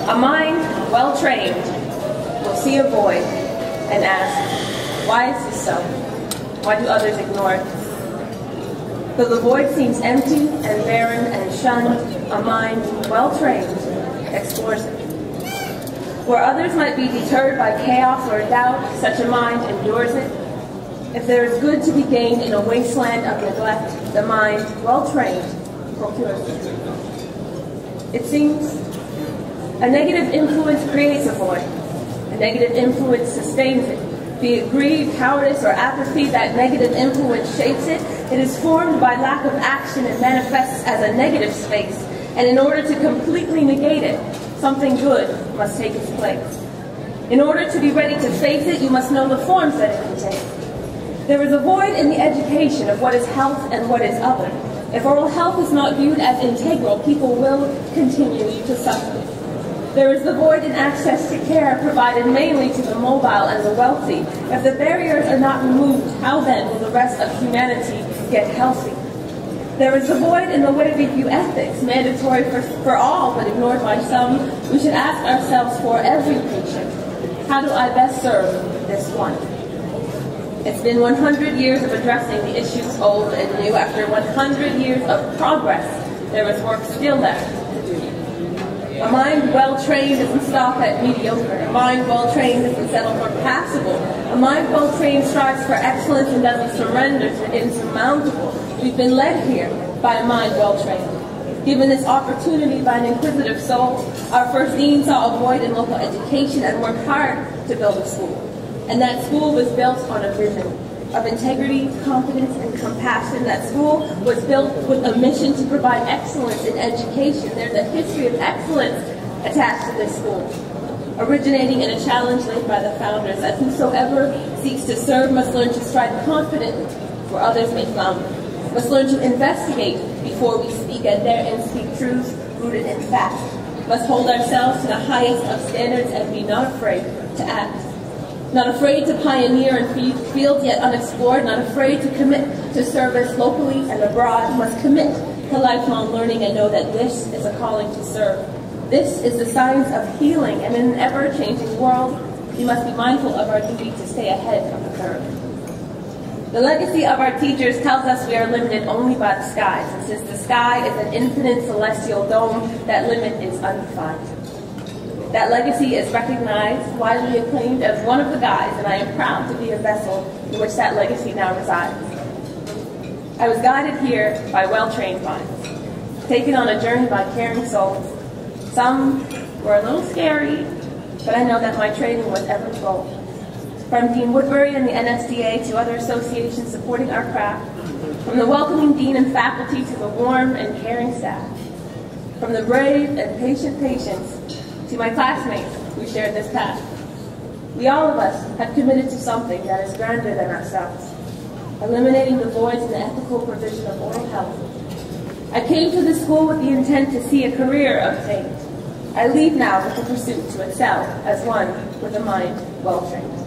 A mind well-trained will see a void and ask, why is this so? Why do others ignore it? Though the void seems empty and barren and shunned, a mind well-trained explores it. Where others might be deterred by chaos or doubt, such a mind endures it. If there is good to be gained in a wasteland of neglect, the mind well-trained procures it. It seems a negative influence creates a void. A negative influence sustains it. Be it greed, cowardice, or apathy, that negative influence shapes it. It is formed by lack of action and manifests as a negative space. And in order to completely negate it, something good must take its place. In order to be ready to face it, you must know the forms that it can take. There is a void in the education of what is health and what is other. If oral health is not viewed as integral, people will continue to suffer. There is the void in access to care provided mainly to the mobile and the wealthy. If the barriers are not removed, how then will the rest of humanity get healthy? There is the void in the way we view ethics, mandatory for all but ignored by some. We should ask ourselves for every patient, how do I best serve this one? It's been 100 years of addressing the issues old and new. After 100 years of progress, there is work still left to do. A mind well-trained doesn't stop at mediocre. A mind well-trained doesn't settle for passable. A mind well-trained strives for excellence and doesn't surrender to insurmountable. We've been led here by a mind well-trained. Given this opportunity by an inquisitive soul, our first dean saw a void in local education and worked hard to build a school. And that school was built on a vision of integrity, competence, and compassion. That school was built with a mission to provide excellence in education. There's a history of excellence attached to this school, originating in a challenge laid by the founders that whosoever seeks to serve must learn to stride confidently where others may flounder, must learn to investigate before we speak and therein speak truths rooted in fact, must hold ourselves to the highest of standards and be not afraid to act. Not afraid to pioneer in fields yet unexplored, not afraid to commit to service locally and abroad, must commit to lifelong learning and know that this is a calling to serve. This is the science of healing, and in an ever-changing world, we must be mindful of our duty to stay ahead of the curve. The legacy of our teachers tells us we are limited only by the skies, and since the sky is an infinite celestial dome, that limit is undefined. That legacy is recognized, widely acclaimed as one of the guys, and I am proud to be a vessel in which that legacy now resides. I was guided here by well-trained minds, taken on a journey by caring souls. Some were a little scary, but I know that my training was ever bold. From Dean Woodbury and the NSDA to other associations supporting our craft, from the welcoming dean and faculty to the warm and caring staff, from the brave and patient patients to my classmates who shared this path. We all of us have committed to something that is grander than ourselves, eliminating the voids in the ethical provision of oral health. I came to this school with the intent to see a career obtained. I leave now with the pursuit to excel as one with a mind well-trained.